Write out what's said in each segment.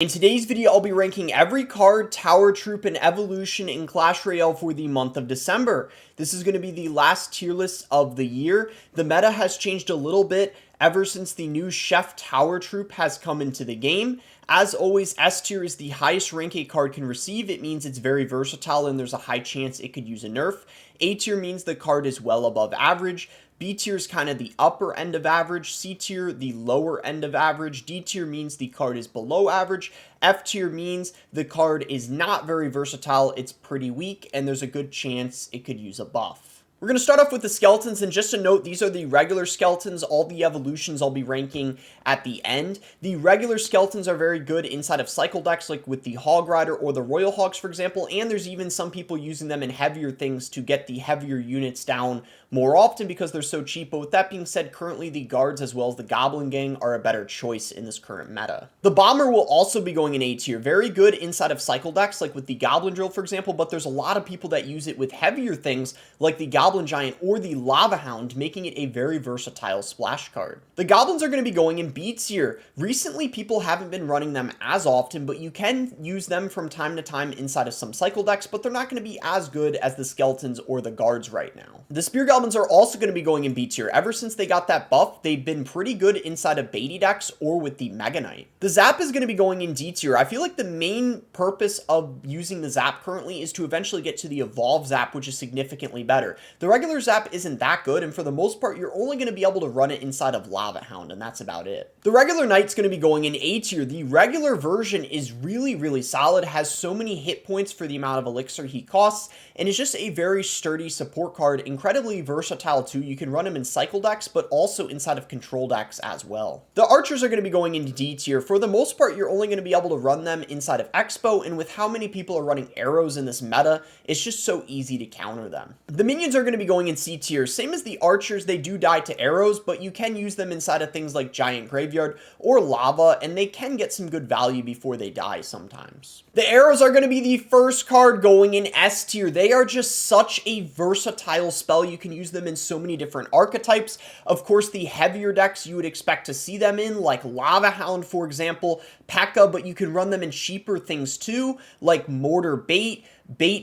In today's video, I'll be ranking every card, tower troop, and evolution in Clash Royale for the month of December. This is going to be the last tier list of the year. The meta has changed a little bit ever since the new Chef Tower Troop has come into the game. As always, S tier is the highest rank a card can receive. It means it's very versatile and there's a high chance it could use a nerf. A tier means the card is well above average. B tier is kind of the upper end of average, C tier the lower end of average, D tier means the card is below average, F tier means the card is not very versatile, it's pretty weak, and there's a good chance it could use a buff. We're going to start off with the skeletons, and just a note, these are the regular skeletons. All the evolutions I'll be ranking at the end. The regular skeletons are very good inside of cycle decks, like with the Hog Rider or the Royal Hogs, for example, and there's even some people using them in heavier things to get the heavier units down more often because they're so cheap. But with that being said, currently the guards as well as the Goblin gang are a better choice in this current meta. The Bomber will also be going in A tier. Very good inside of cycle decks, like with the Goblin Drill, for example, but there's a lot of people that use it with heavier things, like the Goblin Giant or the Lava Hound, making it a very versatile splash card. The Goblins are going to be going in B tier. Recently, people haven't been running them as often, but you can use them from time to time inside of some cycle decks, but they're not going to be as good as the Skeletons or the Guards right now. The Spear Goblins are also going to be going in B tier. Ever since they got that buff, they've been pretty good inside of Baity decks or with the Mega Knight. The Zap is going to be going in D tier. I feel like the main purpose of using the Zap currently is to eventually get to the Evolve Zap, which is significantly better. The regular Zap isn't that good, and for the most part, you're only going to be able to run it inside of Lava Hound, and that's about it. The regular Knight's going to be going in A tier. The regular version is really solid, has so many hit points for the amount of elixir he costs, and is just a very sturdy support card, incredibly versatile too. You can run him in cycle decks, but also inside of control decks as well. The Archers are going to be going into D tier. For the most part, you're only going to be able to run them inside of Expo, and with how many people are running arrows in this meta, it's just so easy to counter them. The Minions are going to be going in C tier. Same as the Archers, they do die to arrows, but you can use them inside of things like Giant Graveyard or Lava, and they can get some good value before they die sometimes. The Arrows are going to be the first card going in S tier. They are just such a versatile spell. You can use them in so many different archetypes. Of course, the heavier decks you would expect to see them in, like Lava Hound, for example, Pekka, but you can run them in cheaper things too, like Mortar Bait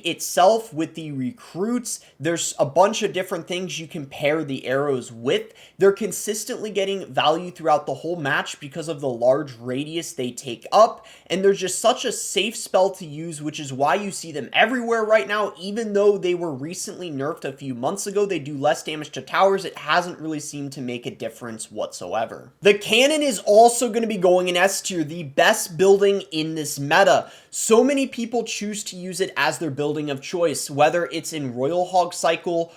itself with the recruits. There's a bunch of different things you can pair the arrows with. They're consistently getting value throughout the whole match because of the large radius they take up, and they're just such a safe spell to use, which is why you see them everywhere right now. Even though they were recently nerfed a few months ago, they do less damage to towers. It hasn't really seemed to make a difference whatsoever. The Cannon is also going to be going in S tier, the best building in this meta. So many people choose to use it as their building of choice, whether it's in Royal Hog Cycle,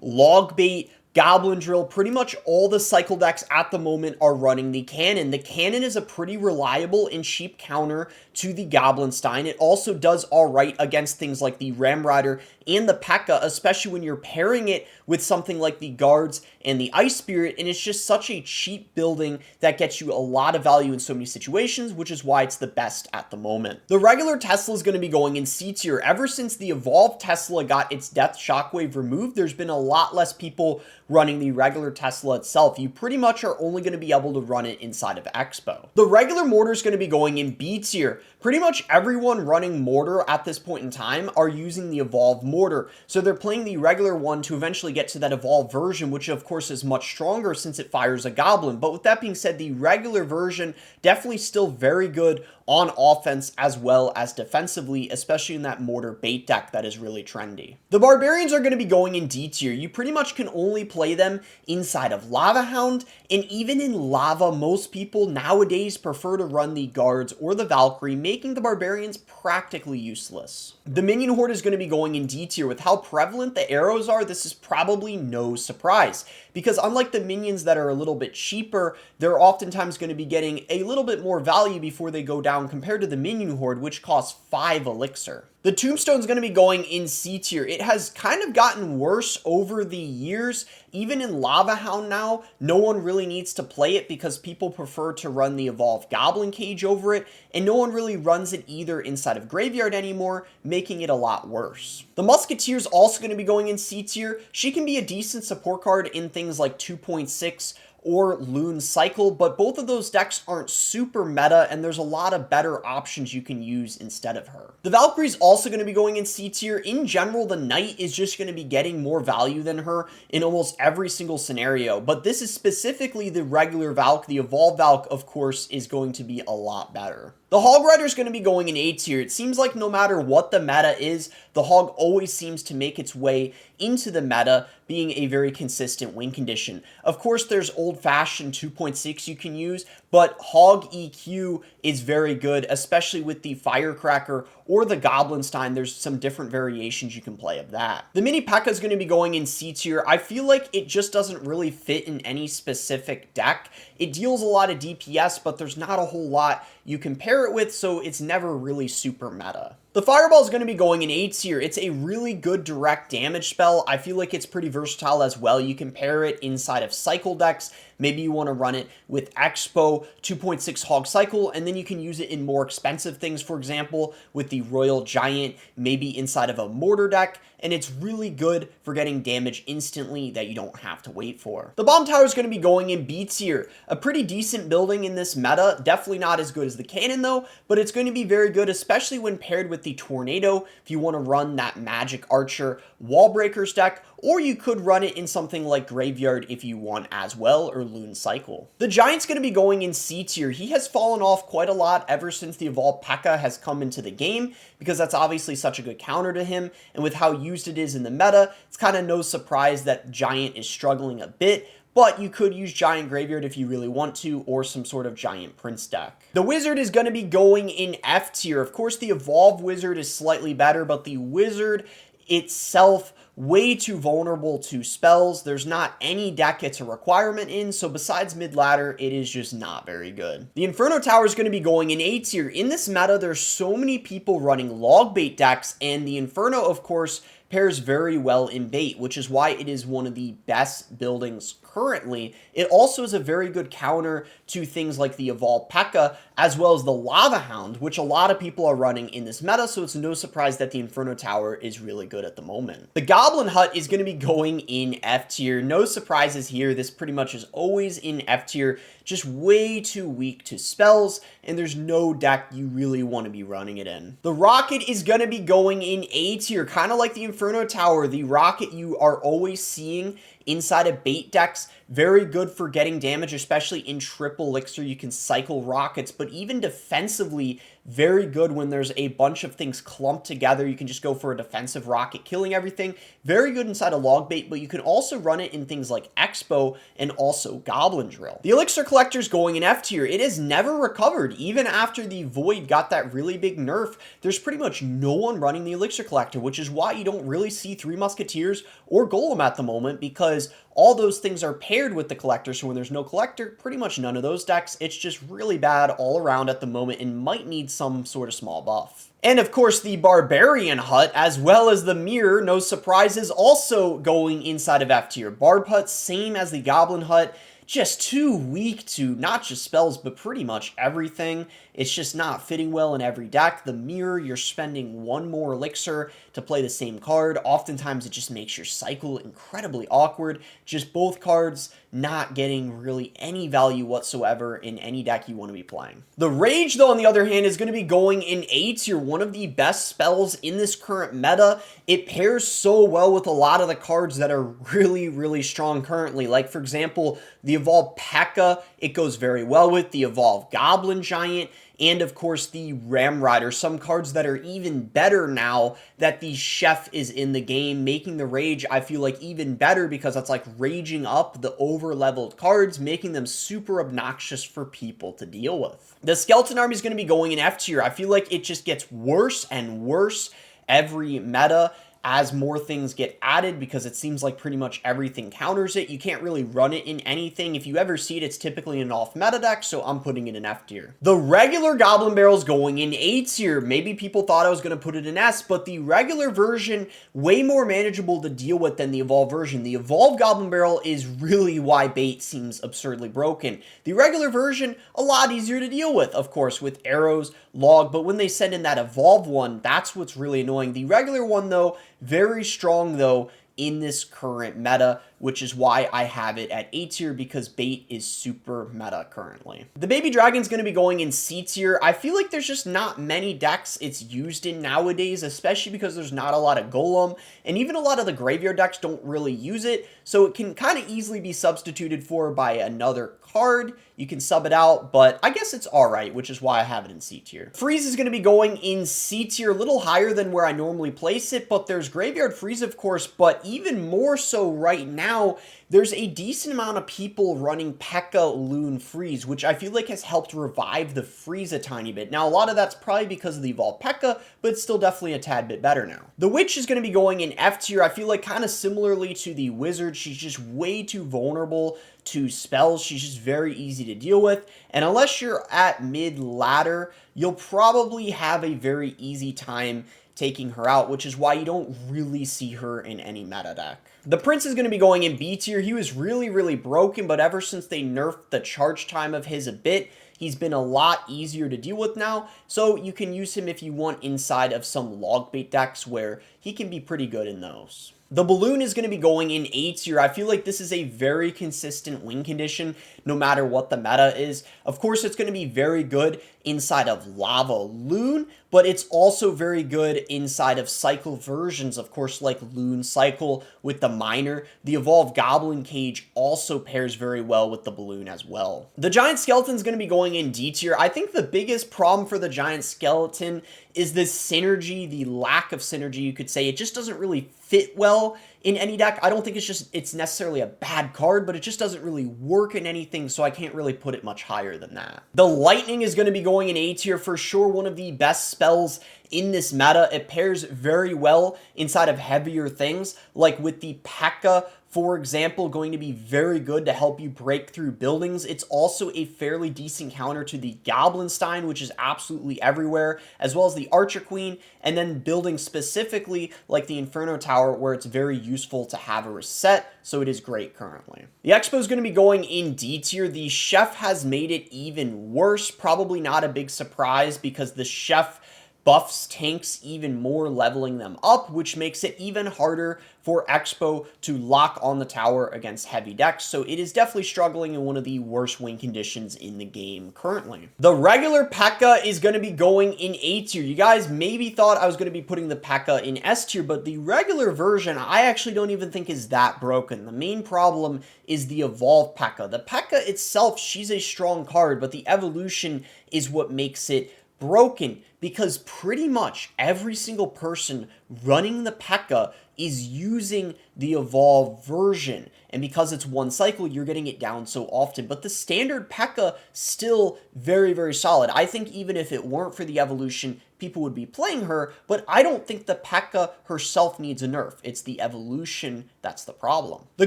Log Bait, Goblin Drill. Pretty much all the cycle decks at the moment are running the Cannon. The Cannon is a pretty reliable and cheap counter to the Goblinstein. It also does alright against things like the Ram Rider and the Pekka, especially when you're pairing it with something like the Guards and the Ice Spirit, and it's just such a cheap building that gets you a lot of value in so many situations, which is why it's the best at the moment. The regular Tesla is going to be going in C tier. Ever since the Evolved Tesla got its Death Shockwave removed, there's been a lot less people running the regular Tesla itself. You pretty much are only going to be able to run it inside of Expo. The regular Mortar is going to be going in B tier. Pretty much everyone running Mortar at this point in time are using the Evolved Mortar, so they're playing the regular one to eventually get to that Evolved version, which of course is much stronger since it fires a Goblin. But with that being said, the regular version definitely still very good on offense as well as defensively, especially in that Mortar Bait deck that is really trendy. The Barbarians are going to be going in D tier. You pretty much can only play them inside of Lava Hound, and even in Lava, most people nowadays prefer to run the Guards or the Valkyrie, making the Barbarians practically useless. The Minion Horde is going to be going in D tier. With how prevalent the arrows are, this is probably no surprise, because unlike the minions that are a little bit cheaper, they're oftentimes going to be getting a little bit more value before they go down compared to the Minion Horde, which costs 5 elixir. The Tombstone is going to be going in C tier. It has kind of gotten worse over the years. Even in Lava Hound now, no one really needs to play it because people prefer to run the Evolved Goblin Cage over it, and no one really runs it either inside of Graveyard anymore, making it a lot worse. The Musketeer is also going to be going in C tier. She can be a decent support card in things like 2.6 or Loon Cycle, but both of those decks aren't super meta, and there's a lot of better options you can use instead of her. The Valkyrie's also going to be going in C tier. In general, the Knight is just going to be getting more value than her in almost every single scenario, but this is specifically the regular Valk. The Evolved Valk, of course, is going to be a lot better. The Hog Rider is going to be going in A tier. It seems like no matter what the meta is, the Hog always seems to make its way into the meta, being a very consistent win condition. Of course, there's old-fashioned 2.6 you can use, but Hog EQ is very good, especially with the Firecracker or the Goblinstein. There's some different variations you can play of that. The Mini Pekka is going to be going in C tier. I feel like it just doesn't really fit in any specific deck. It deals a lot of DPS, but there's not a whole lot you can pair it with, so it's never really super meta. The Fireball is going to be going in A tier. It's a really good direct damage spell. I feel like it's pretty versatile as well. You can pair it inside of cycle decks. Maybe you want to run it with Expo, 2.6 Hog Cycle, and then you can use it in more expensive things, for example, with the Royal Giant, maybe inside of a Mortar deck, and it's really good for getting damage instantly that you don't have to wait for. The Bomb Tower is going to be going in B tier. A pretty decent building in this meta. Definitely not as good as the Cannon, though, but it's going to be very good, especially when paired with the Tornado, if you want to run that Magic Archer Wall Breakers deck, or you could run it in something like Graveyard if you want as well, or Loon Cycle. The Giant's going to be going in C tier. He has fallen off quite a lot ever since the Evolved Pekka has come into the game, because that's obviously such a good counter to him, and with how used it is in the meta, it's kind of no surprise that Giant is struggling a bit, but you could use Giant Graveyard if you really want to, or some sort of Giant Prince deck. The Wizard is going to be going in F tier. Of course, the Evolved Wizard is slightly better, but the Wizard itself, way too vulnerable to spells. There's not any deck it's a requirement in, so besides mid-ladder, it is just not very good. The Inferno Tower is going to be going in A tier. In this meta, there's so many people running log bait decks, and the Inferno, of course, pairs very well in bait, which is why it is one of the best buildings currently. It also is a very good counter to things like the Evolved Pekka, as well as the Lava Hound, which a lot of people are running in this meta, so it's no surprise that the Inferno Tower is really good at the moment. The Goblin Hut is going to be going in F tier. No surprises here. This pretty much is always in F tier, just way too weak to spells, and there's no deck you really want to be running it in. The Rocket is going to be going in A tier, kind of like the Inferno Tower. The Rocket you are always seeing inside of bait decks, very good for getting damage, especially in triple elixir. You can cycle rockets, but even defensively, very good when there's a bunch of things clumped together. You can just go for a defensive rocket, killing everything. Very good inside of log bait, but you can also run it in things like Expo and also Goblin Drill. The Elixir Collector is going in F tier. It has never recovered. Even after the Void got that really big nerf, there's pretty much no one running the Elixir Collector, which is why you don't really see Three Musketeers or Golem at the moment, because all those things are paired with the Collector, so when there's no Collector, pretty much none of those decks. It's just really bad all around at the moment and might need some sort of small buff. And of course, the Barbarian Hut, as well as the Mirror, no surprises, also going inside of F tier. Barb Hut, same as the Goblin Hut, just too weak to not just spells, but pretty much everything. It's just not fitting well in every deck. The Mirror, you're spending one more elixir to play the same card. Oftentimes, it just makes your cycle incredibly awkward. Just both cards not getting really any value whatsoever in any deck you want to be playing. The Rage, though, on the other hand, is going to be going in A tier, one of the best spells in this current meta. It pairs so well with a lot of the cards that are really, really strong currently. Like, for example, the Evolved Pekka, it goes very well with the Evolved Goblin Giant, and of course the Ram Rider, some cards that are even better now that the Chef is in the game, making the Rage, I feel like, even better, because that's like raging up the over-leveled cards, making them super obnoxious for people to deal with. The Skeleton Army is going to be going in F tier. I feel like it just gets worse and worse every meta as more things get added, because it seems like pretty much everything counters it. You can't really run it in anything. If you ever see it, it's typically in an off-meta deck, so I'm putting it in F tier. The regular Goblin Barrel's going in A tier. Maybe people thought I was going to put it in S, but the regular version, way more manageable to deal with than the Evolved version. The Evolved Goblin Barrel is really why bait seems absurdly broken. The regular version, a lot easier to deal with, of course, with arrows, log, but when they send in that Evolved one, that's what's really annoying. The regular one, though, very strong, though, in this current meta, which is why I have it at A tier, because bait is super meta currently. The baby dragon's going to be going in C tier. I feel like there's just not many decks it's used in nowadays, especially because there's not a lot of golem, and even a lot of the graveyard decks don't really use it, so it can kind of easily be substituted for by another card. You can sub it out, but I guess it's alright, which is why I have it in C tier. Freeze is going to be going in C tier, a little higher than where I normally place it, but there's Graveyard Freeze, of course, but even more so right now, there's a decent amount of people running Pekka Loon Freeze, which I feel like has helped revive the Freeze a tiny bit. Now, a lot of that's probably because of the Evolved Pekka, but it's still definitely a tad bit better now. The Witch is going to be going in F tier. I feel like kind of similarly to the Wizard, she's just way too vulnerable to spells. She's just very easy to deal with, and unless you're at mid-ladder, you'll probably have a very easy time taking her out, which is why you don't really see her in any meta deck. The Prince is going to be going in B tier. He was really broken, but ever since they nerfed the charge time of his a bit, he's been a lot easier to deal with now, so you can use him if you want inside of some log bait decks where he can be pretty good in those. The Balloon is going to be going in A tier. I feel like this is a very consistent win condition no matter what the meta is. Of course, it's going to be very good inside of Lava Loon, but it's also very good inside of cycle versions, of course, like Loon Cycle with the Miner. The Evolved Goblin Cage also pairs very well with the Balloon as well. The Giant Skeleton is going to be going in D tier. I think the biggest problem for the Giant Skeleton is this synergy, the lack of synergy, you could say. It just doesn't really fit well in any deck. I don't think it's necessarily a bad card, but it just doesn't really work in anything, so I can't really put it much higher than that. The Lightning is going to be going in A tier, for sure one of the best spells in this meta. It pairs very well inside of heavier things, like with the Pekka, for example, going to be very good to help you break through buildings. It's also a fairly decent counter to the Goblinstein, which is absolutely everywhere, as well as the Archer Queen, and then buildings specifically like the Inferno Tower, where it's very useful to have a reset, so it is great currently. The Expo is going to be going in D tier. The Chef has made it even worse. Probably not a big surprise, because the Chef buffs tanks even more, leveling them up, which makes it even harder for Expo to lock on the tower against heavy decks, so it is definitely struggling in one of the worst win conditions in the game currently. The regular Pekka is going to be going in A tier. You guys maybe thought I was going to be putting the Pekka in S tier, but the regular version I actually don't even think is that broken. The main problem is the Evolved Pekka. The Pekka itself, she's a strong card, but the evolution is what makes it broken, because pretty much every single person running the Pekka is using the evolved version, and because it's one cycle, you're getting it down so often. But the standard Pekka still very solid. I think even if it weren't for the evolution, people would be playing her, but I don't think the Pekka herself needs a nerf. It's the evolution that's the problem. The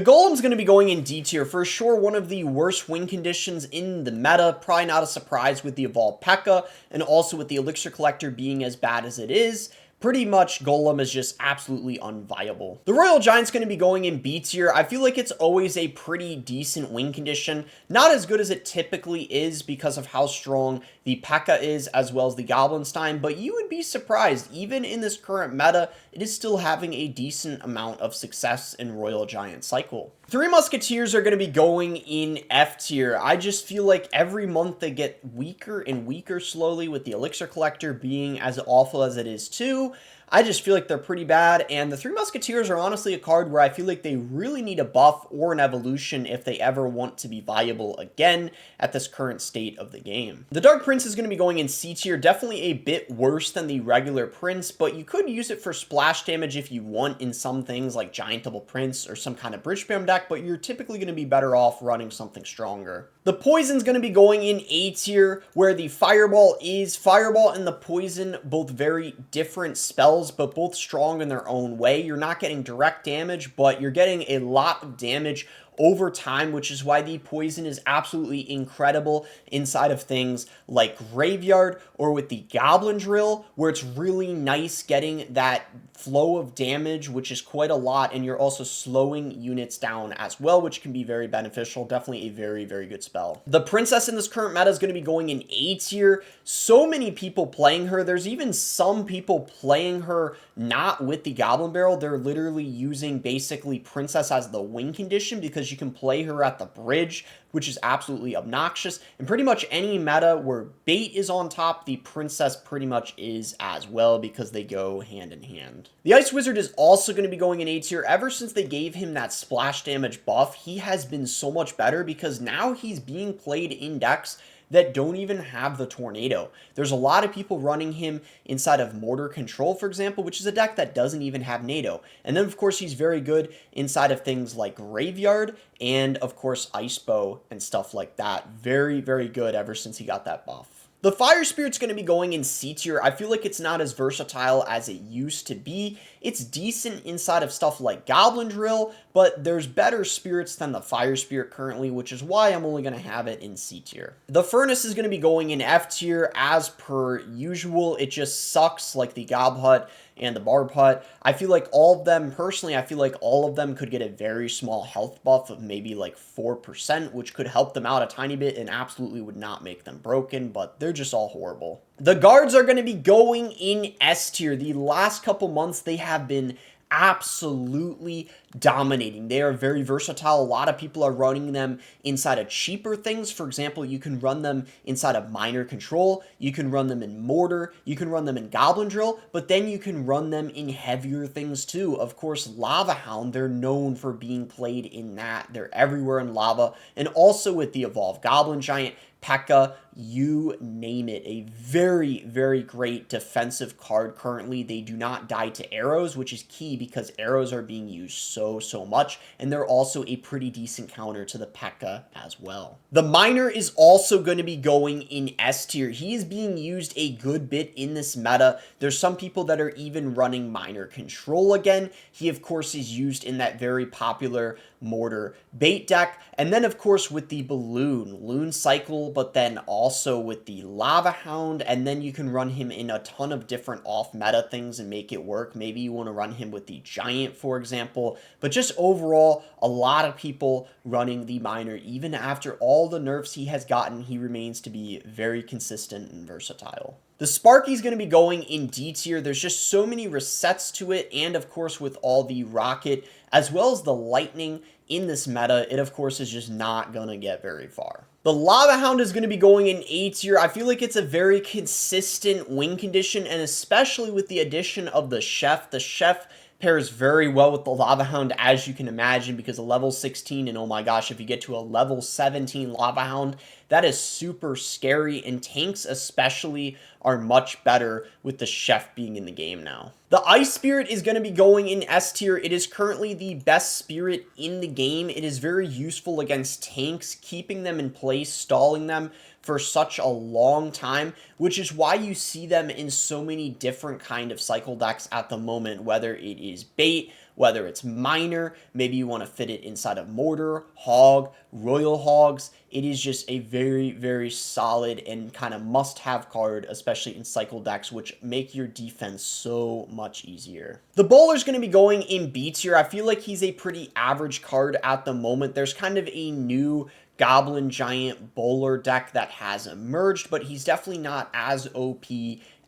Golem's going to be going in D tier, for sure one of the worst win conditions in the meta. Probably not a surprise with the evolved Pekka, and also with the Elixir Collector being as bad as it is. Pretty much Golem is just absolutely unviable. The Royal Giant's going to be going in B tier. I feel like it's always a pretty decent win condition. Not as good as it typically is because of how strong the Pekka is, as well as the Goblinstein, but you would be surprised, even in this current meta, it is still having a decent amount of success in Royal Giant cycle. Three Musketeers are going to be going in F tier. I just feel like every month they get weaker and weaker slowly, with the Elixir Collector being as awful as it is too. I just feel like they're pretty bad, and the Three Musketeers are honestly a card where I feel like they really need a buff or an evolution if they ever want to be viable again at this current state of the game. The Dark Prince is going to be going in C tier, definitely a bit worse than the regular Prince, but you could use it for splash damage if you want in some things like Giant Double Prince or some kind of bridge spam deck, but you're typically going to be better off running something stronger. The Poison's going to be going in A tier, where the Fireball and the Poison, both very different spells, but both strong in their own way. You're not getting direct damage, but you're getting a lot of damage over time, which is why the poison is absolutely incredible inside of things like Graveyard or with the Goblin Drill, where it's really nice getting that flow of damage, which is quite a lot, and you're also slowing units down as well, which can be very beneficial. Definitely a very, very good spell. The Princess in this current meta is going to be going in A tier. So many people playing her. There's even some people playing her not with the Goblin Barrel. They're literally using basically Princess as the win condition because you can play her at the bridge, which is absolutely obnoxious. And pretty much any meta where bait is on top, the Princess pretty much is as well because they go hand in hand. The Ice Wizard is also going to be going in A tier. Ever since they gave him that splash damage buff, he has been so much better because now he's being played in decks that don't even have the Tornado. There's a lot of people running him inside of Mortar Control, for example, which is a deck that doesn't even have NATO. And then, of course, he's very good inside of things like Graveyard and, of course, Ice Bow and stuff like that. Very, very good ever since he got that buff. The Fire Spirit's going to be going in C tier. I feel like it's not as versatile as it used to be. It's decent inside of stuff like Goblin Drill, but there's better spirits than the Fire Spirit currently, which is why I'm only going to have it in C tier. The Furnace is going to be going in F tier as per usual. It just sucks like the Gob Hut and the Barb Hut. I feel like all of them, personally, I feel like all of them could get a very small health buff of maybe like 4%, which could help them out a tiny bit and absolutely would not make them broken, but they're just all horrible. The guards are going to be going in S tier. The last couple months, they have been absolutely dominating. They are very versatile. A lot of people are running them inside of cheaper things. For example, you can run them inside of Minor Control, you can run them in Mortar, you can run them in Goblin Drill, but then you can run them in heavier things too. Of course, Lava Hound, they're known for being played in that. They're everywhere in lava, and also with the Evolved Goblin Giant, Pekka, you name it. A very, very great defensive card currently. They do not die to arrows, which is key because arrows are being used so much, and they're also a pretty decent counter to the Pekka as well. The Miner is also going to be going in S tier. He is being used a good bit in this meta. There's some people that are even running Minor Control again. He, of course, is used in that very popular Mortar bait deck, and then, of course, with the Loon Cycle, but then also with the Lava Hound, and then you can run him in a ton of different off-meta things and make it work. Maybe you want to run him with the Giant, for example, but just overall, a lot of people running the Miner. Even after all the nerfs he has gotten, he remains to be very consistent and versatile. The Sparky's going to be going in D tier. There's just so many resets to it, and of course with all the Rocket as well as the Lightning in this meta, it of course is just not going to get very far. The Lava Hound is going to be going in A tier. I feel like it's a very consistent win condition, and especially with the addition of the Chef. The Chef pairs very well with the Lava Hound, as you can imagine, because a level 16, and oh my gosh, if you get to a level 17 Lava Hound, that is super scary, and tanks especially are much better with the Chef being in the game now. The Ice Spirit is going to be going in S tier. It is currently the best spirit in the game. It is very useful against tanks, keeping them in place, stalling them for such a long time, which is why you see them in so many different kind of cycle decks at the moment, whether it is bait, whether it's Miner, maybe you want to fit it inside of Mortar, Hog, Royal Hogs. It is just a very, very solid and kind of must-have card, especially in cycle decks, which make your defense so much easier. The Bowler's going to be going in B tier. I feel like he's a pretty average card at the moment. There's kind of a new Goblin Giant Bowler deck that has emerged, but he's definitely not as OP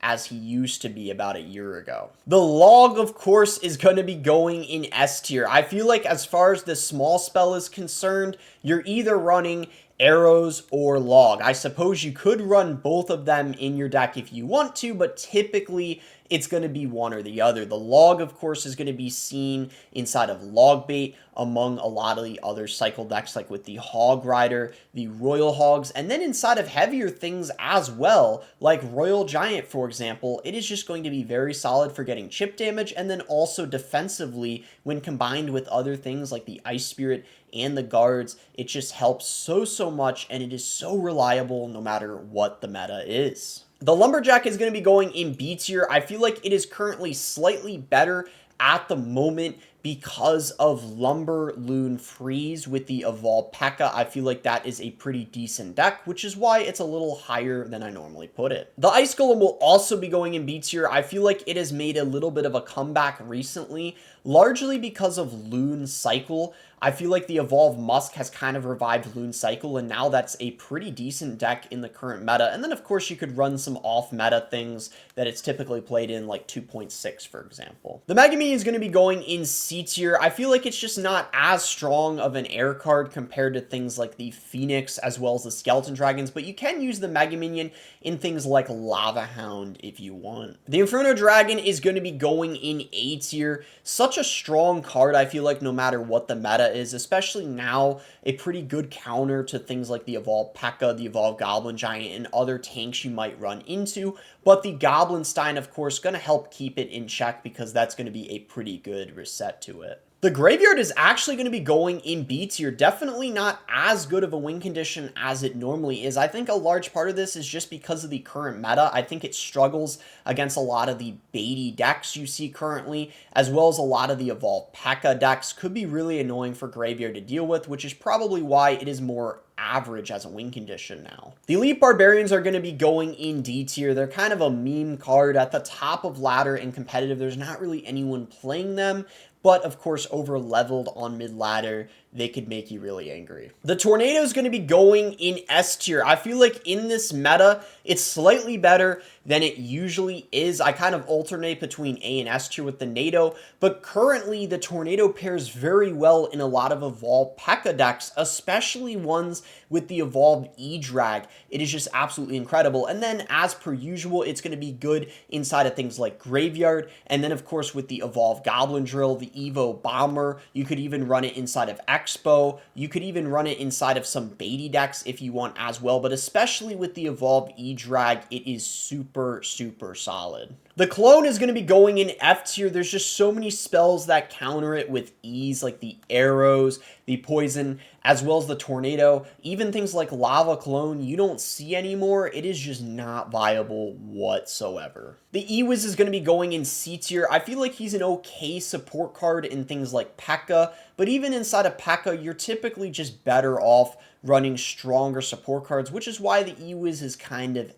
as he used to be about a year ago. The Log, of course, is going to be going in S tier. I feel like as far as the small spell is concerned, you're either running arrows or log. I suppose you could run both of them in your deck if you want to, but typically it's going to be one or the other. The log, of course, is going to be seen inside of log bait among a lot of the other cycle decks, like with the Hog Rider, the Royal Hogs, and then inside of heavier things as well, like Royal Giant, for example. It is just going to be very solid for getting chip damage, and then also defensively when combined with other things like the Ice Spirit and the guards. It just helps so much, and it is so reliable no matter what the meta is. The Lumberjack is going to be going in B tier. I feel like it is currently slightly better at the moment because of Lumber Loon Freeze with the Evolved Pekka. I feel like that is a pretty decent deck, which is why it's a little higher than I normally put it. The Ice Golem will also be going in B tier. I feel like it has made a little bit of a comeback recently, largely because of Loon Cycle. I feel like the Evolved Musk has kind of revived Loon Cycle, and now that's a pretty decent deck in the current meta. And then, of course, you could run some off-meta things that it's typically played in, like 2.6, for example. The Mega Minion is going to be going in C tier. I feel like it's just not as strong of an air card compared to things like the Phoenix as well as the Skeleton Dragons, but you can use the Mega Minion in things like Lava Hound if you want. The Inferno Dragon is going to be going in A tier. Such a strong card, I feel like, no matter what the meta is, especially now, a pretty good counter to things like the Evolved Pekka, the Evolved Goblin Giant, and other tanks you might run into. But the Goblinstein, of course, going to help keep it in check because that's going to be a pretty good reset to it. The Graveyard is actually going to be going in B tier. Definitely not as good of a win condition as it normally is. I think a large part of this is just because of the current meta. I think it struggles against a lot of the baity decks you see currently, as well as a lot of the Evolved Pekka decks. Could be really annoying for Graveyard to deal with, which is probably why it is more average as a win condition now. The Elite Barbarians are going to be going in D tier. They're kind of a meme card at the top of ladder and competitive. There's not really anyone playing them, but of course, over leveled on mid ladder, they could make you really angry. The Tornado is going to be going in S tier. I feel like in this meta, it's slightly better than it usually is. I kind of alternate between A and S tier with the NATO, but currently the Tornado pairs very well in a lot of Evolved Pekka decks, especially ones with the Evolved E-Drag. It is just absolutely incredible. And then, as per usual, it's going to be good inside of things like Graveyard, and then of course with the Evolved Goblin Drill, the Evo Bomber, you could even run it inside of Expo. You could even run it inside of some baity decks if you want as well, but especially with the Evolved E-Drag, it is super, super solid. The Clone is going to be going in F tier. There's just so many spells that counter it with ease, like the arrows, the poison, as well as the tornado. Even things like Lava Clone, you don't see anymore. It is just not viable whatsoever. The Ewiz is going to be going in C tier. I feel like he's an okay support card in things like Pekka, but even inside of Pekka, you're typically just better off running stronger support cards, which is why the Ewiz is kind of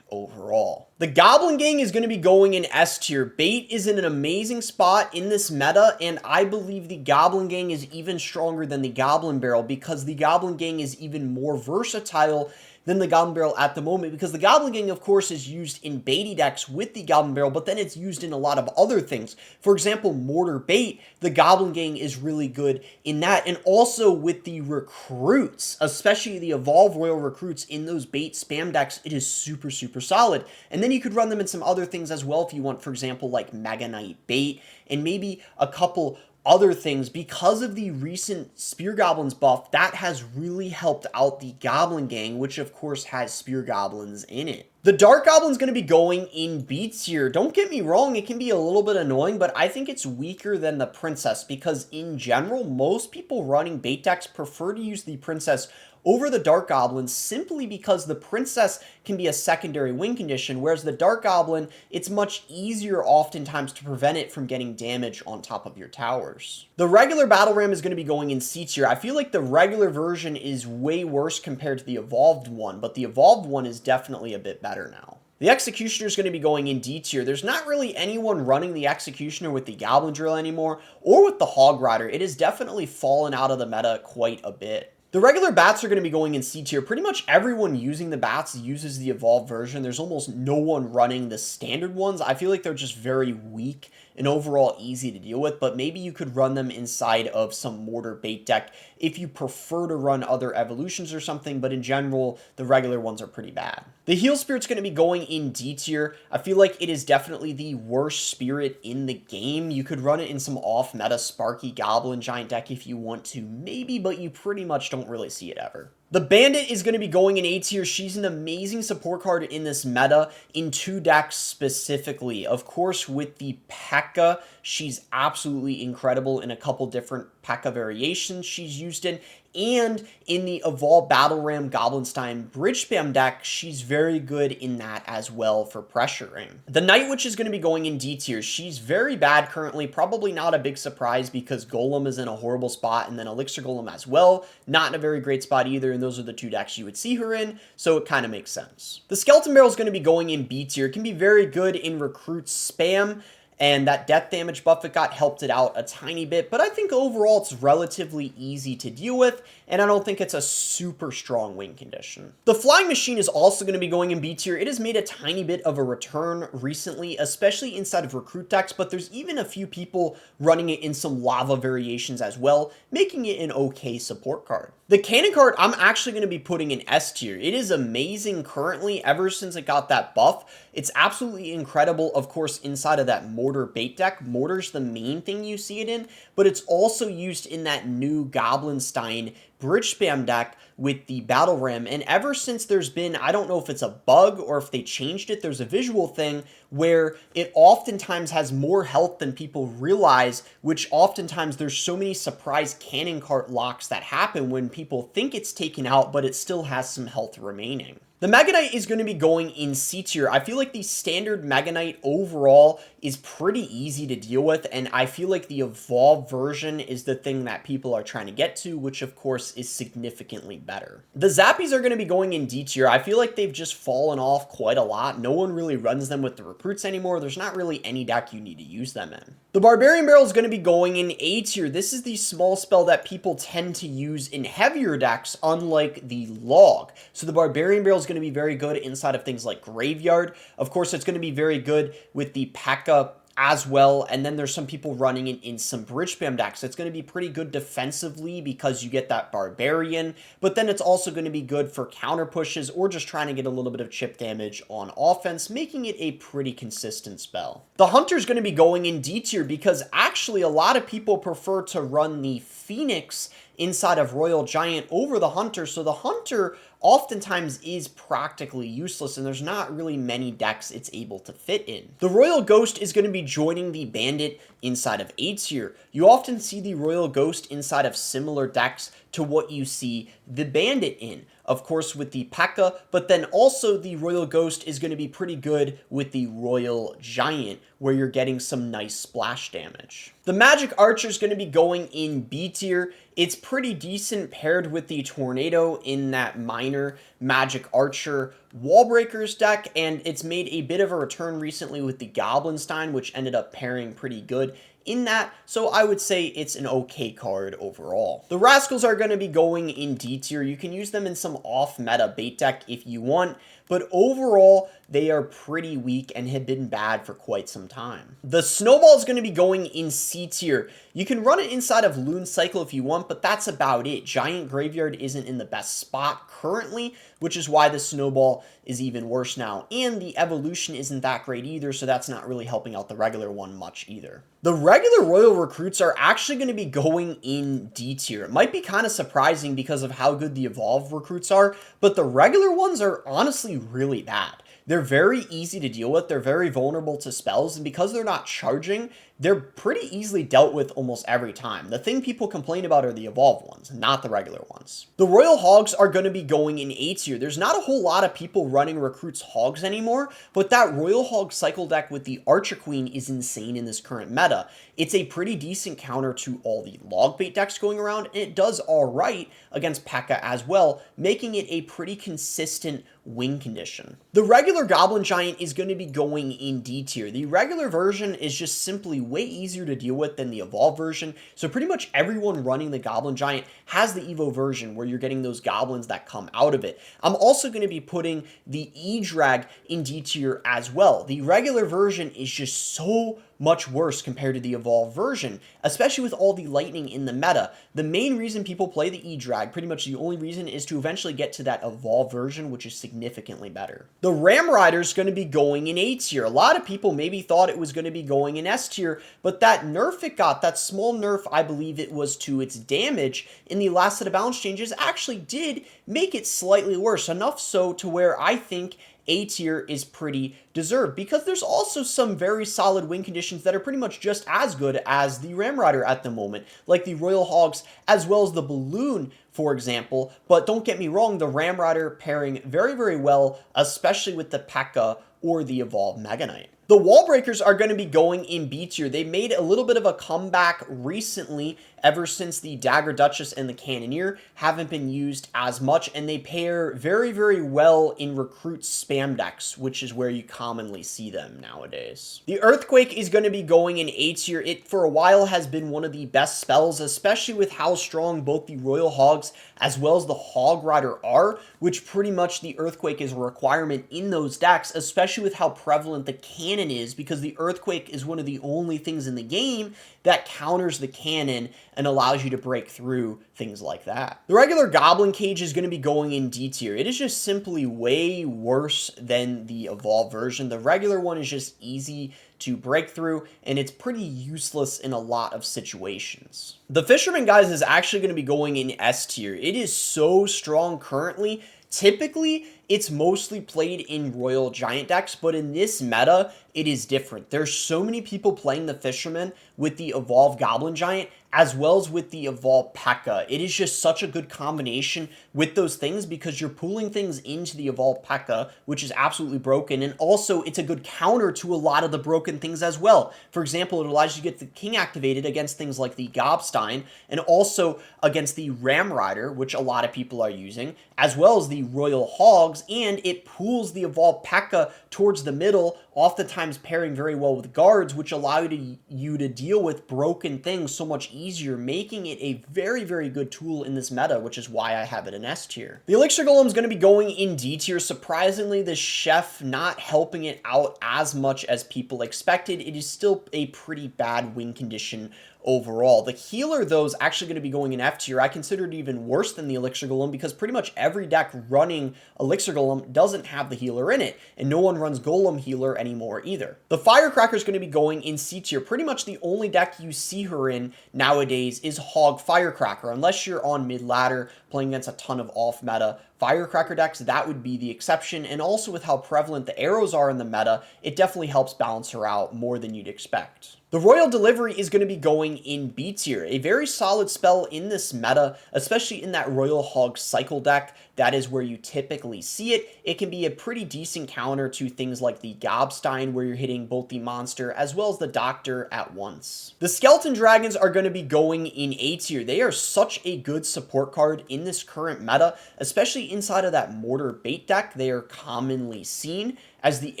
overall. The Goblin Gang is going to be going in S tier. Bait is in an amazing spot in this meta, and I believe the Goblin Gang is even stronger than the Goblin Barrel because the Goblin Gang is even more versatile than the Goblin Barrel at the moment, because the Goblin Gang, of course, is used in baity decks with the Goblin Barrel, but then it's used in a lot of other things. For example, Mortar Bait, the Goblin Gang is really good in that, and also with the recruits, especially the Evolve Royal recruits in those bait spam decks, it is super, super solid. And then you could run them in some other things as well if you want, for example, like Mega Knight Bait, and maybe a couple other things. Because of the recent Spear Goblins buff, that has really helped out the Goblin Gang, which of course has Spear Goblins in it. The Dark Goblin's going to be going in B tier. Don't get me wrong, it can be a little bit annoying, but I think it's weaker than the Princess because in general, most people running bait decks prefer to use the Princess over the Dark Goblin simply because the Princess can be a secondary win condition, whereas the Dark Goblin, it's much easier oftentimes to prevent it from getting damage on top of your towers. The regular Battle Ram is going to be going in C tier. I feel like the regular version is way worse compared to the Evolved one, but the Evolved one is definitely a bit better now. The Executioner is going to be going in D tier. There's not really anyone running the Executioner with the Goblin Drill anymore, or with the Hog Rider. It has definitely fallen out of the meta quite a bit. The regular bats are going to be going in C tier. Pretty much everyone using the bats uses the evolved version. There's almost no one running the standard ones. I feel like they're just very weak and overall easy to deal with, but maybe you could run them inside of some mortar bait deck if you prefer to run other evolutions or something, but in general, the regular ones are pretty bad. The Heal Spirit's going to be going in D tier. I feel like it is definitely the worst spirit in the game. You could run it in some off-meta Sparky Goblin Giant deck if you want to, maybe, but you pretty much don't really see it ever. The Bandit is going to be going in A tier. She's an amazing support card in this meta, in two decks specifically. Of course, with the Pekka, she's absolutely incredible in a couple different Pekka variations she's used in, and in the Evolve Battle Ram Goblinstein Bridge Spam deck, she's very good in that as well for pressuring. The Night Witch is going to be going in D tier. She's very bad currently, probably not a big surprise because Golem is in a horrible spot, and then Elixir Golem as well, not in a very great spot either, and those are the two decks you would see her in, so it kind of makes sense. The Skeleton Barrel is going to be going in B tier. It can be very good in Recruit Spam, and that death damage buff it got helped it out a tiny bit, but I think overall it's relatively easy to deal with, and I don't think it's a super strong win condition. The Flying Machine is also going to be going in B tier. It has made a tiny bit of a return recently, especially inside of recruit decks, but there's even a few people running it in some lava variations as well, making it an okay support card. The Cannon card, I'm actually going to be putting in S tier. It is amazing currently ever since it got that buff. It's absolutely incredible, of course, inside of that Mortar bait deck. Mortar's the main thing you see it in, but it's also used in that new Goblinstein Bridge Spam deck with the Battle Ram, and ever since there's been, I don't know if it's a bug or if they changed it, there's a visual thing where it oftentimes has more health than people realize, which oftentimes there's so many surprise cannon cart locks that happen when people think it's taken out, but it still has some health remaining. The Mega Knight is going to be going in C tier. I feel like the standard Mega Knight overall is pretty easy to deal with, and I feel like the evolved version is the thing that people are trying to get to, which of course is significantly better. The Zappies are going to be going in D tier. I feel like they've just fallen off quite a lot. No one really runs them with the recruits anymore. There's not really any deck you need to use them in. The Barbarian Barrel is going to be going in A tier. This is the small spell that people tend to use in heavier decks, unlike the Log. So the Barbarian Barrel is going to be very good inside of things like Graveyard. Of course, it's going to be very good with the Pekka as well, and then there's some people running it in some Bridge Spam decks. It's going to be pretty good defensively because you get that Barbarian, but then it's also going to be good for counter pushes or just trying to get a little bit of chip damage on offense, making it a pretty consistent spell. The Hunter's going to be going in D tier because actually a lot of people prefer to run the Phoenix inside of Royal Giant over the Hunter, so the Hunter oftentimes is practically useless, and there's not really many decks it's able to fit in. The Royal Ghost is going to be joining the Bandit inside of A tier. You often see the Royal Ghost inside of similar decks to what you see the Bandit in. Of course, with the Pekka, but then also the Royal Ghost is going to be pretty good with the Royal Giant, where you're getting some nice splash damage. The Magic Archer is going to be going in B tier. It's pretty decent paired with the Tornado in that minor Magic Archer Wall Breakers deck, and it's made a bit of a return recently with the Goblinstein, which ended up pairing pretty good in that, so I would say it's an okay card overall. The Rascals are going to be going in D tier. You can use them in some off-meta bait deck if you want, but overall, they are pretty weak and have been bad for quite some time. The Snowball is going to be going in C tier. You can run it inside of Loon Cycle if you want, but that's about it. Giant Graveyard isn't in the best spot currently, which is why the Snowball is even worse now. And the Evolution isn't that great either, so that's not really helping out the regular one much either. The regular Royal Recruits are actually going to be going in D tier. It might be kind of surprising because of how good the Evolved Recruits are, but the regular ones are honestly really bad. They're very easy to deal with, they're very vulnerable to spells, and because they're not charging, they're pretty easily dealt with almost every time. The thing people complain about are the evolved ones, not the regular ones. The Royal Hogs are going to be going in A tier. There's not a whole lot of people running Recruits Hogs anymore, but that Royal Hog cycle deck with the Archer Queen is insane in this current meta. It's a pretty decent counter to all the log bait decks going around, and it does alright against Pekka as well, making it a pretty consistent win condition. The regular Goblin Giant is going to be going in D tier. The regular version is just simply way easier to deal with than the evolved version, so pretty much everyone running the Goblin Giant has the Evo version where you're getting those goblins that come out of it. I'm also going to be putting the E-Drag in D tier as well. The regular version is just so much worse compared to the evolved version, especially with all the lightning in the meta. The main reason people play the E-Drag, pretty much the only reason, is to eventually get to that evolved version, which is significantly better. The Ram Rider is going to be going in A tier. A lot of people maybe thought it was going to be going in S tier, but that nerf it got, that small nerf, I believe it was to its damage in the last set of balance changes, actually did make it slightly worse, enough so to where I think A tier is pretty deserved, because there's also some very solid win conditions that are pretty much just as good as the Ram Rider at the moment, like the Royal Hogs as well as the Balloon, for example. But don't get me wrong, the Ram Rider pairing very, very well, especially with the Pekka or the Evolved Mega Knight. The Wall Breakers are going to be going in B tier. They made a little bit of a comeback recently, ever since the Dagger Duchess and the Cannoneer haven't been used as much, and they pair very, very well in recruit spam decks, which is where you commonly see them nowadays. The Earthquake is going to be going in A tier. It, for a while, has been one of the best spells, especially with how strong both the Royal Hogs as well as the Hog Rider are, which pretty much the Earthquake is a requirement in those decks, especially with how prevalent the cannon is, because the Earthquake is one of the only things in the game that counters the cannon and allows you to break through things like that. The regular Goblin Cage is going to be going in D tier. It is just simply way worse than the evolved version. The regular one is just easy to break through, and it's pretty useless in a lot of situations. The Fisherman, guys, is actually going to be going in S tier. It is so strong currently. Typically, it's mostly played in Royal Giant decks, but in this meta, it is different. There's so many people playing the Fisherman with the Evolved Goblin Giant, as well as with the Evolved Pekka. It is just such a good combination with those things, because you're pulling things into the Evolved Pekka, which is absolutely broken, and also it's a good counter to a lot of the broken things as well. For example, it allows you to get the King activated against things like the Goblinstein, and also against the Ram Rider, which a lot of people are using, as well as the Royal Hogs, and it pulls the Evolved Pekka towards the middle, oftentimes pairing very well with guards, which allow you to deal with broken things so much easier, making it a very, very good tool in this meta, which is why I have it in S tier. The Elixir Golem is going to be going in D tier. Surprisingly, the Chef not helping it out as much as people expected. It is still a pretty bad win condition overall. The Healer, though, is actually going to be going in F tier. I consider it even worse than the Elixir Golem, because pretty much every deck running Elixir Golem doesn't have the Healer in it, and no one runs Golem Healer anymore either. The Firecracker is going to be going in C tier. Pretty much the only deck you see her in nowadays is Hog Firecracker, unless you're on mid-ladder playing against a ton of off-meta Firecracker decks. That would be the exception, and also with how prevalent the arrows are in the meta, it definitely helps balance her out more than you'd expect. The Royal Delivery is going to be going in B tier, a very solid spell in this meta, especially in that Royal Hog cycle deck. That is where you typically see it. It can be a pretty decent counter to things like the Goblinstein, where you're hitting both the monster as well as the doctor at once. The Skeleton Dragons are going to be going in A tier. They are such a good support card in this current meta, especially inside of that Mortar Bait deck. They are commonly seen as the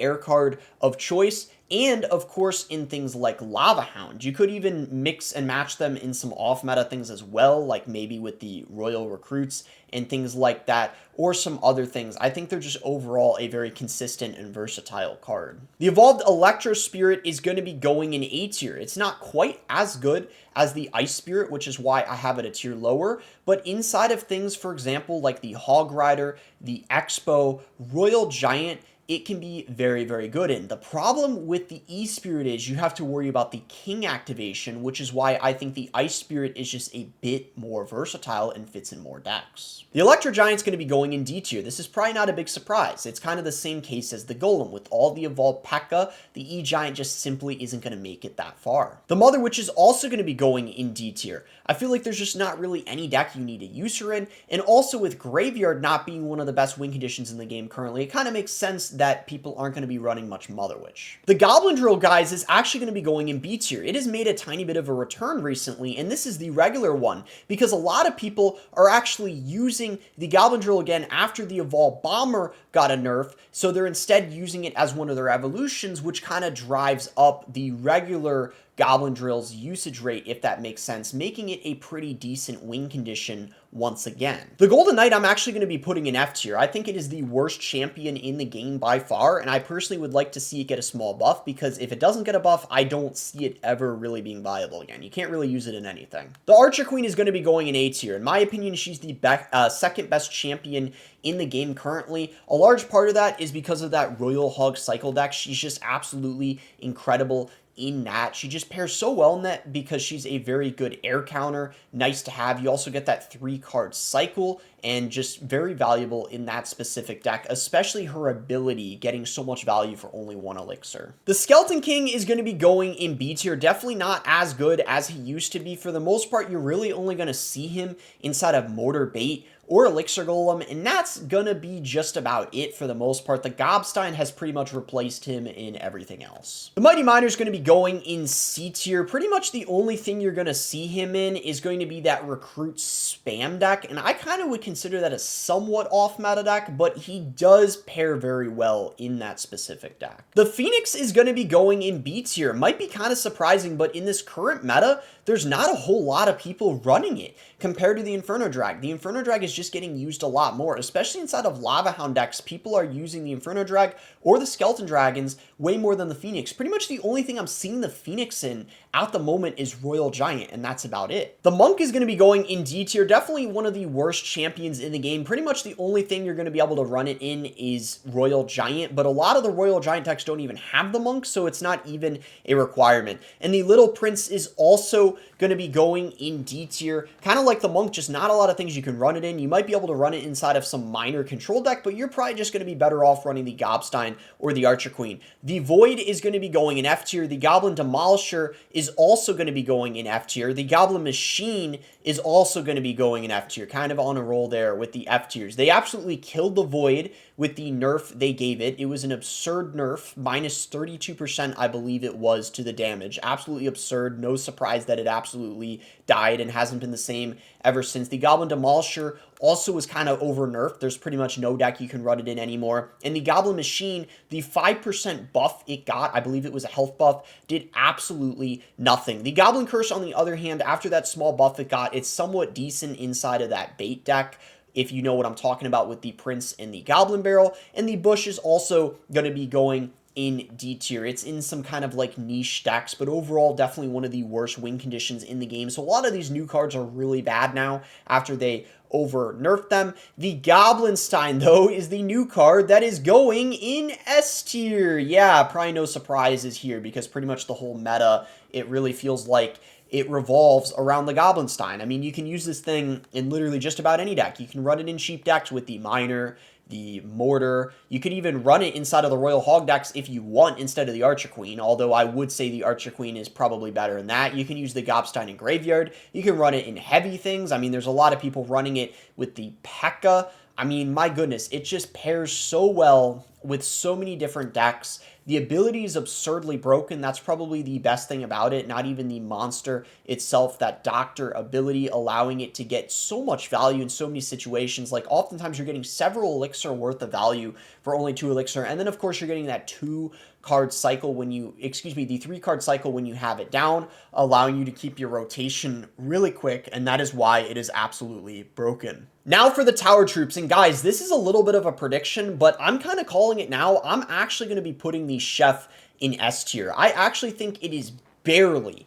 air card of choice, and of course in things like Lava Hound. You could even mix and match them in some off-meta things as well, like maybe with the Royal Recruits and things like that, or some other things. I think they're just overall a very consistent and versatile card. The Evolved Electro Spirit is going to be going in A tier. It's not quite as good as the Ice Spirit, which is why I have it a tier lower, but inside of things, for example, like the Hog Rider, the Expo, Royal Giant, it can be very, very good in. The problem with the E-Spirit is you have to worry about the King activation, which is why I think the Ice Spirit is just a bit more versatile and fits in more decks. The Electro Giant's going to be going in D tier. This is probably not a big surprise. It's kind of the same case as the Golem. With all the evolved Pekka, the E-Giant just simply isn't going to make it that far. The Mother Witch is also going to be going in D tier. I feel like there's just not really any deck you need to use her in, and also with Graveyard not being one of the best win conditions in the game currently, it kind of makes sense that people aren't going to be running much Mother Witch. The Goblin Drill, guys, is actually going to be going in B tier. It has made a tiny bit of a return recently, and this is the regular one, because a lot of people are actually using the Goblin Drill again after the Evolved Bomber got a nerf, so they're instead using it as one of their evolutions, which kind of drives up the regular Goblin Drill's usage rate, if that makes sense, making it a pretty decent win condition once again. The Golden Knight I'm actually going to be putting in F tier. I think it is the worst champion in the game by far, and I personally would like to see it get a small buff, because if it doesn't get a buff, I don't see it ever really being viable again. You can't really use it in anything. The Archer Queen is going to be going in A tier. In my opinion, she's the second best champion in the game currently. A large part of that is because of that Royal Hog cycle deck. She's just absolutely incredible in that. She just pairs so well in that because she's a very good air counter, nice to have. You also get that 3-card cycle, and just very valuable in that specific deck, especially her ability getting so much value for only 1 elixir. The Skeleton King is going to be going in B tier, definitely not as good as he used to be. For the most part, you're really only going to see him inside of Mortar Bait or Elixir Golem, and that's gonna be just about it for the most part. The Goblinstein has pretty much replaced him in everything else. The Mighty Miner is gonna be going in C tier. Pretty much the only thing you're gonna see him in is going to be that Recruit spam deck, and I kind of would consider that a somewhat off-meta deck, but he does pair very well in that specific deck. The Phoenix is gonna be going in B tier. Might be kind of surprising, but in this current meta, there's not a whole lot of people running it compared to the Inferno Drag. The Inferno Drag is just getting used a lot more, especially inside of Lava Hound decks. People are using the Inferno Drag or the Skeleton Dragons way more than the Phoenix. Pretty much the only thing I'm seeing the Phoenix in at the moment is Royal Giant, and that's about it. The Monk is going to be going in D tier, definitely one of the worst champions in the game. Pretty much the only thing you're going to be able to run it in is Royal Giant, but a lot of the Royal Giant decks don't even have the Monk, so it's not even a requirement. And the Little Prince is also going to be going in D tier, kind of like the Monk, just not a lot of things you can run it in. You might be able to run it inside of some minor control deck, but you're probably just going to be better off running the Goblinstein or the Archer Queen. The Void is going to be going in F tier. The Goblin Demolisher is also going to be going in F tier. The Goblin Machine is also going to be going in F tier, kind of on a roll there with the F tiers. They absolutely killed the Void with the nerf they gave it. It was an absurd nerf, minus 32%, I believe it was, to the damage. Absolutely absurd. No surprise that it absolutely died and hasn't been the same ever since. The Goblin Demolisher also was kind of over nerfed. There's pretty much no deck you can run it in anymore. And the Goblin Machine, the 5% buff it got, I believe it was a health buff, did absolutely nothing. The Goblin Curse, on the other hand, after that small buff it got, it's somewhat decent inside of that bait deck, if you know what I'm talking about with the Prince and the Goblin Barrel. And the Bush is also going to be going in D tier. It's in some kind of like niche decks, but overall definitely one of the worst win conditions in the game. So a lot of these new cards are really bad now after they over nerfed them. The Goblinstein, though, is the new card that is going in S tier. Yeah, probably no surprises here because pretty much the whole meta, it really feels like it revolves around the Goblinstein. I mean, you can use this thing in literally just about any deck. You can run it in cheap decks with the Miner, the Mortar. You could even run it inside of the Royal Hog decks if you want instead of the Archer Queen, although I would say the Archer Queen is probably better than that. You can use the Goblinstein in Graveyard. You can run it in heavy things. I mean, there's a lot of people running it with the Pekka. I mean, my goodness, it just pairs so well with so many different decks. The ability is absurdly broken. That's probably the best thing about it. Not even the monster itself, that doctor ability, allowing it to get so much value in so many situations. Like, oftentimes you're getting several elixir worth of value for only 2 elixir. And then, of course, you're getting that 2-card cycle when you, the 3-card cycle when you have it down, allowing you to keep your rotation really quick. And that is why it is absolutely broken. Now for the Tower Troops, and guys, this is a little bit of a prediction, but I'm kind of calling it now. I'm actually going to be putting the Chef in S tier. I actually think it is barely,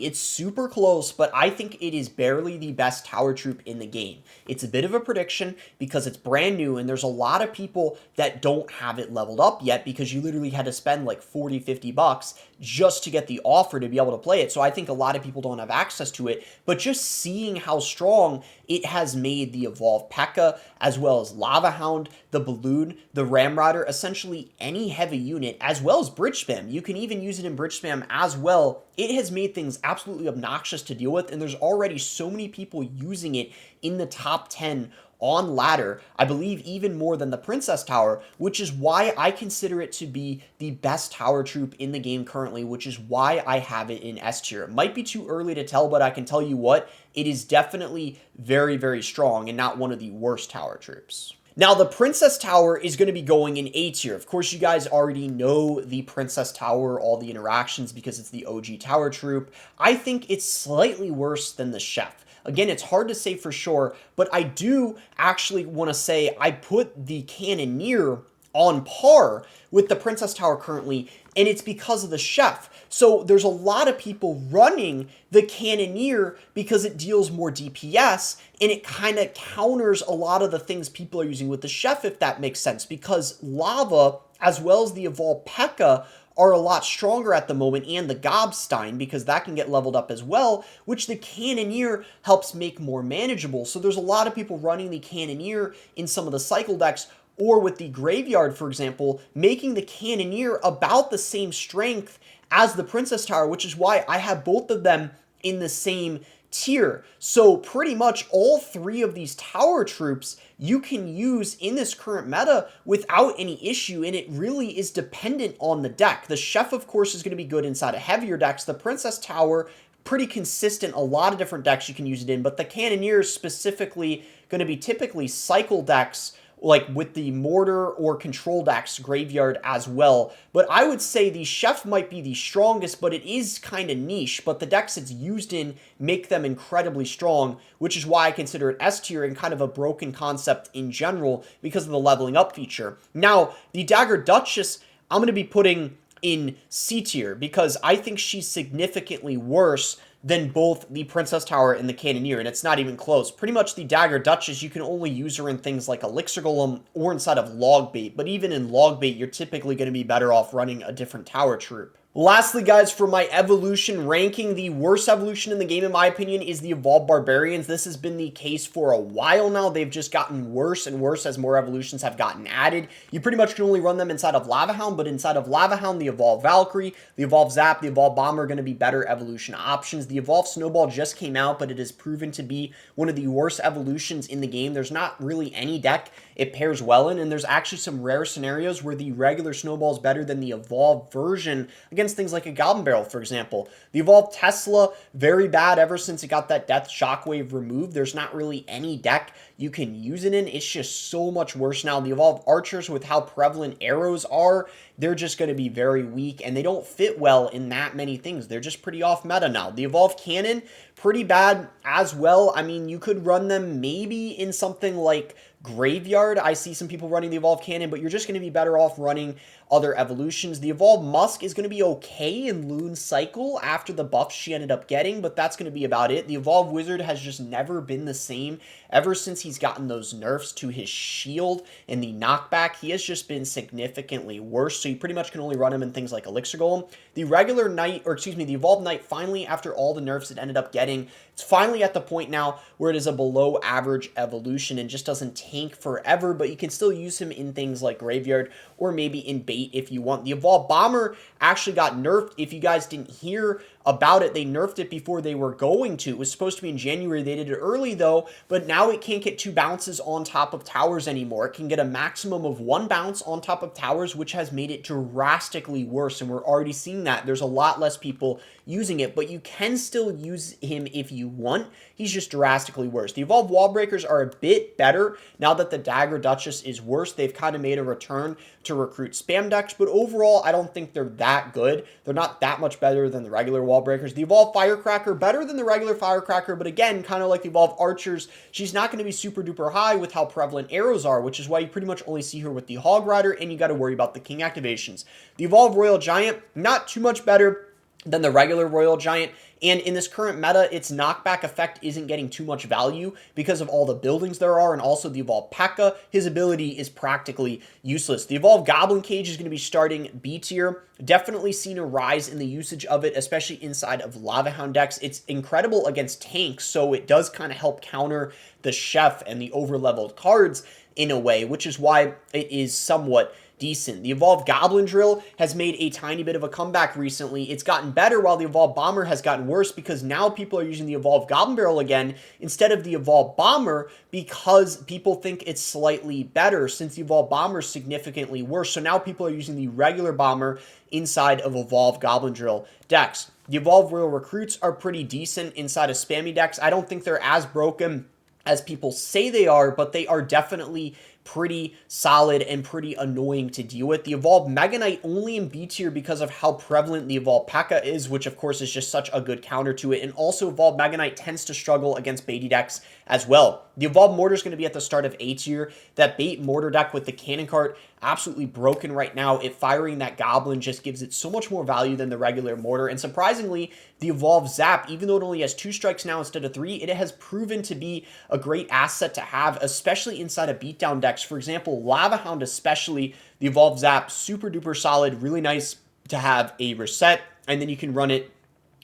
it's super close, but I think it is barely the best Tower Troop in the game. It's a bit of a prediction because it's brand new and there's a lot of people that don't have it leveled up yet because you literally had to spend like 40, 50 bucks just to get the offer to be able to play it. So I think a lot of people don't have access to it, but just seeing how strong it has made the Evolved Pekka, as well as Lava Hound, the Balloon, the Ramrider, essentially any heavy unit, as well as Bridge Spam. You can even use it in Bridge Spam as well. It has made things absolutely obnoxious to deal with, and there's already so many people using it in the top 10 on ladder, I believe even more than the Princess Tower, which is why I consider it to be the best Tower Troop in the game currently, which is why I have it in S tier. It might be too early to tell, but I can tell you what, it is definitely very, very strong and not one of the worst Tower Troops. Now, the Princess Tower is going to be going in A tier. Of course, you guys already know the Princess Tower, all the interactions, because it's the OG Tower Troop. I think it's slightly worse than the Chef. Again, it's hard to say for sure, but I do actually want to say I put the Cannoneer on par with the Princess Tower currently, and it's because of the Chef. So there's a lot of people running the Cannoneer because it deals more DPS, and it kind of counters a lot of the things people are using with the Chef, if that makes sense, because Lava, as well as the Evolved Pekka, are a lot stronger at the moment, and the Gobstein, because that can get leveled up as well, which the Cannoneer helps make more manageable. So there's a lot of people running the Cannoneer in some of the cycle decks, or with the Graveyard, for example, making the Cannoneer about the same strength as the Princess Tower, which is why I have both of them in the same tier. So pretty much all three of these tower troops you can use in this current meta without any issue, and it really is dependent on the deck. The Chef, of course, is going to be good inside of heavier decks. The Princess Tower, pretty consistent, a lot of different decks you can use it in, but the Cannoneer is specifically going to be typically cycle decks, like with the Mortar or Control decks Graveyard as well. But I would say the Chef might be the strongest, but it is kind of niche. But the decks it's used in make them incredibly strong, which is why I consider it S tier and kind of a broken concept in general because of the leveling up feature. Now, the Dagger Duchess, I'm going to be putting in C tier because I think she's significantly worse than both the Princess Tower and the Cannoneer, and it's not even close. Pretty much the Dagger Duchess, you can only use her in things like Elixir Golem or inside of Log Bait, but even in Log Bait, you're typically going to be better off running a different tower troop. Lastly, guys, for my evolution ranking, the worst evolution in the game, in my opinion, is the Evolved Barbarians. This has been the case for a while now. They've just gotten worse and worse as more evolutions have gotten added. You pretty much can only run them inside of Lava Hound, but inside of Lava Hound, the Evolved Valkyrie, the Evolved Zap, the Evolved Bomber are going to be better evolution options. The Evolved Snowball just came out, but it has proven to be one of the worst evolutions in the game. There's not really any deck it pairs well in, and there's actually some rare scenarios where the regular Snowball is better than the Evolved version against things like a Goblin Barrel, for example. The Evolved Tesla, very bad ever since it got that Death Shockwave removed. There's not really any deck you can use it in. It's just so much worse now. The Evolved Archers, with how prevalent arrows are, they're just going to be very weak, and they don't fit well in that many things. They're just pretty off meta now. The Evolved Cannon, pretty bad as well. I mean, you could run them maybe in something like Graveyard. I see some people running the Evolved Cannon, but you're just going to be better off running other evolutions. The Evolved Musk is going to be okay in Loon Cycle after the buffs she ended up getting, but that's going to be about it. The Evolved Wizard has just never been the same ever since he's gotten those nerfs to his shield and the knockback. He has just been significantly worse, so you pretty much can only run him in things like Elixir Golem. The regular Knight, or excuse me, the Evolved Knight, finally, after all the nerfs it ended up getting, it's finally at the point now where it is a below average evolution and just doesn't tank forever, but you can still use him in things like Graveyard or maybe in bait if you want. The Evolved Bomber actually got nerfed. If you guys didn't hear about it, they nerfed it before they were going to. It was supposed to be in January. They did it early though, but now it can't get 2 bounces on top of towers anymore. It can get a maximum of 1 bounce on top of towers, which has made it drastically worse, and we're already seeing that. There's a lot less people using it, but you can still use him if you want. He's just drastically worse. The Evolved Wall Breakers are a bit better now that the Dagger Duchess is worse. They've kind of made a return to recruit spam decks, but overall, I don't think they're that good. They're not that much better than the regular Wall Breakers. The Evolved Firecracker, better than the regular Firecracker, but again, kind of like the Evolved Archers, she's not going to be super duper high with how prevalent arrows are, which is why you pretty much only see her with the Hog Rider, and you got to worry about the King activations. The Evolved Royal Giant, not too much better than the regular Royal Giant, and in this current meta, its knockback effect isn't getting too much value because of all the buildings there are, and also the Evolved Pekka, his ability is practically useless. The Evolved Goblin Cage is going to be starting B tier. Definitely seen a rise in the usage of it, especially inside of Lava Hound decks. It's incredible against tanks, so it does kind of help counter the Chef and the over-leveled cards in a way, which is why it is somewhat decent. The Evolved Goblin Drill has made a tiny bit of a comeback recently. It's gotten better while the Evolved Bomber has gotten worse because now people are using the Evolved Goblin Barrel again instead of the Evolved Bomber because people think it's slightly better since the Evolved Bomber is significantly worse. So now people are using the regular Bomber inside of Evolved Goblin Drill decks. The Evolved Royal Recruits are pretty decent inside of spammy decks. I don't think they're as broken as people say they are, but they are definitely pretty solid and pretty annoying to deal with. The Evolved Mega Knight only in B tier because of how prevalent the Evolved Pekka is, which of course is just such a good counter to it. And also Evolved Mega Knight tends to struggle against baity decks as well. The Evolved Mortar is going to be at the start of A tier. That bait mortar deck with the cannon cart, absolutely broken right now. It firing that Goblin just gives it so much more value than the regular mortar. And surprisingly, the Evolved Zap, even though it only has 2 strikes now instead of 3, it has proven to be a great asset to have, especially inside of beatdown decks. For example, Lava Hound especially, the Evolved Zap, super duper solid, really nice to have a reset, and then you can run it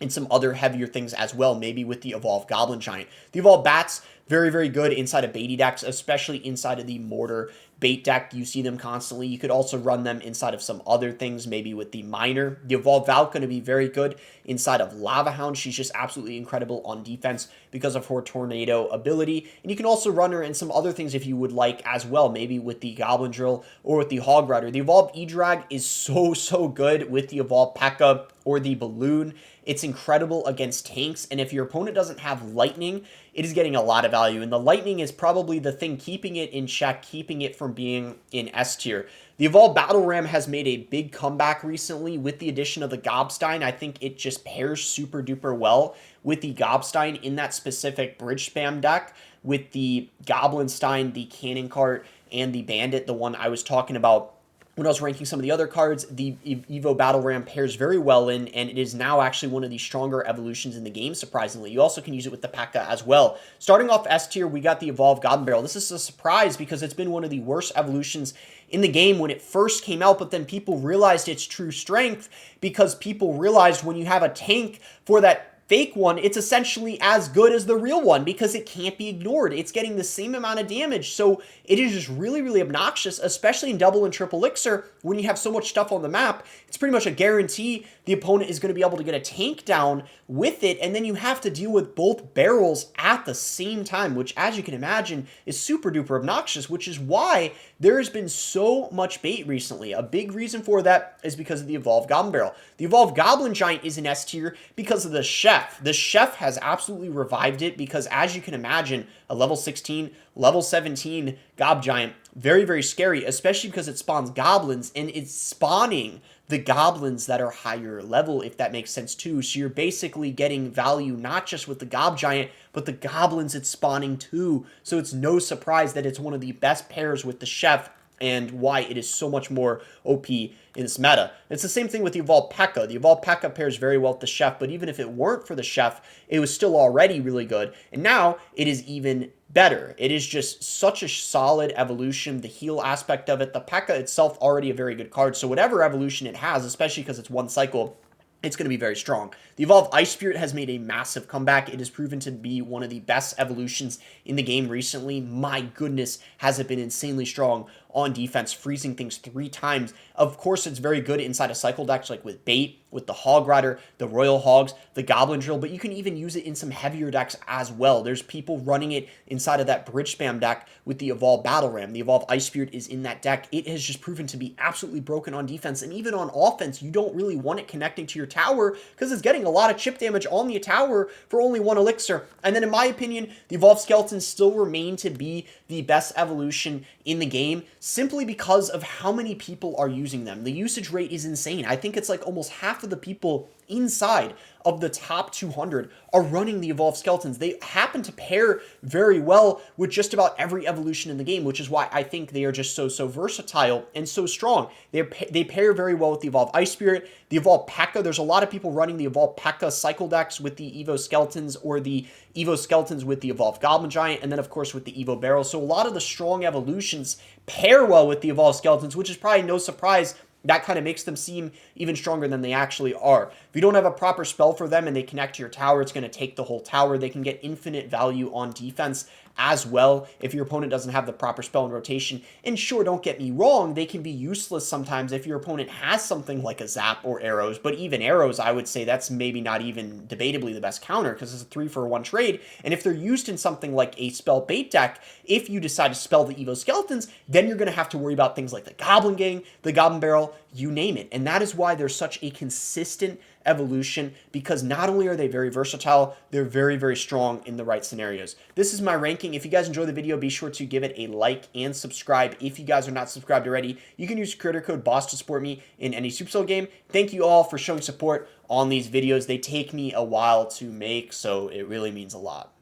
in some other heavier things as well, maybe with the Evolved Goblin Giant. The Evolved Bats, very, very good inside of baity decks, especially inside of the Mortar bait deck. You see them constantly. You could also run them inside of some other things, maybe with the Miner. The Evolved Valk going to be very good inside of Lava Hound. She's just absolutely incredible on defense because of her Tornado ability. And you can also run her in some other things if you would like as well, maybe with the Goblin Drill or with the Hog Rider. The Evolved E-Drag is so good with the Evolved Pekka or the Balloon. It's incredible against tanks, and if your opponent doesn't have Lightning, it is getting a lot of value, and the Lightning is probably the thing keeping it in check, keeping it from being in S tier. The Evolved Battle Ram has made a big comeback recently with the addition of the Gobstein. I think it just pairs super duper well with the Gobstein in that specific bridge spam deck with the Goblinstein, the Cannon Cart, and the Bandit, the one I was talking about when I was ranking some of the other cards. The Evo Battle Ram pairs very well in, and it is now actually one of the stronger evolutions in the game, surprisingly. You also can use it with the Pekka as well. Starting off S tier, we got the Evolved Goblin Barrel. This is a surprise because it's been one of the worst evolutions in the game when it first came out, but then people realized its true strength because people realized when you have a tank for that fake one, it's essentially as good as the real one because it can't be ignored. It's getting the same amount of damage, so it is just really obnoxious, especially in double and triple elixir when you have so much stuff on the map. It's pretty much a guarantee the opponent is going to be able to get a tank down with it, and then you have to deal with both barrels at the same time, which, as you can imagine, is super duper obnoxious, which is why there has been so much bait recently. A big reason for that is because of the Evolved Goblin Barrel. The Evolved Goblin Giant is in S tier because of the Chef. The Chef has absolutely revived it because, as you can imagine, a level 16, level 17 Gob Giant, very scary, especially because it spawns goblins, and it's spawning the goblins that are higher level, if that makes sense too. So you're basically getting value not just with the Gob Giant, but the goblins it's spawning too. So it's no surprise that it's one of the best pairs with the Chef, and why it is so much more OP in this meta. It's the same thing with the Evolved Pekka. The Evolved Pekka pairs very well with the Chef, but even if it weren't for the Chef, it was still already really good, and now it is even better. It is just such a solid evolution. The heal aspect of it, the Pekka itself already a very good card, so whatever evolution it has, especially because it's one cycle, it's going to be very strong. The Evolved Ice Spirit has made a massive comeback. It has proven to be one of the best evolutions in the game recently. My goodness, has it been insanely strong on defense, freezing things 3 times. Of course, it's very good inside of cycle decks like with Bait, with the Hog Rider, the Royal Hogs, the Goblin Drill, but you can even use it in some heavier decks as well. There's people running it inside of that bridge spam deck with the Evolved Battle Ram. The Evolved Ice Spirit is in that deck. It has just proven to be absolutely broken on defense, and even on offense, you don't really want it connecting to your tower because it's getting a lot of chip damage on the tower for only 1 elixir. And then in my opinion, the Evolved Skeletons still remain to be the best evolution in the game simply because of how many people are using them. The usage rate is insane. I think it's like almost half of the people inside of the top 200 are running the Evolved Skeletons. They happen to pair very well with just about every evolution in the game, which is why I think they are just so versatile and so strong. They pair very well with the Evolved Ice Spirit, the Evolved Pekka. There's a lot of people running the Evolved Pekka cycle decks with the Evo Skeletons or the Evo Skeletons with the Evolved Goblin Giant, and then of course with the Evo Barrel. So a lot of the strong evolutions pair well with the Evolved Skeletons, which is probably no surprise. That kind of makes them seem even stronger than they actually are. If you don't have a proper spell for them and they connect to your tower, it's going to take the whole tower. They can get infinite value on defense as well if your opponent doesn't have the proper spell in rotation. And sure, don't get me wrong, they can be useless sometimes if your opponent has something like a Zap or Arrows, but even Arrows, I would say that's maybe not even debatably the best counter because it's a 3-for-1 trade, and if they're used in something like a spell bait deck, if you decide to spell the Evo Skeletons, then you're going to have to worry about things like the Goblin Gang, the Goblin Barrel, you name it, and that is why there's such a consistent evolution, because not only are they very versatile, they're very strong in the right scenarios. This is my ranking. If you guys enjoy the video, be sure to give it a like and subscribe. If you guys are not subscribed already, you can use creator code BOSS to support me in any Supercell game. Thank you all for showing support on these videos. They take me a while to make, so it really means a lot.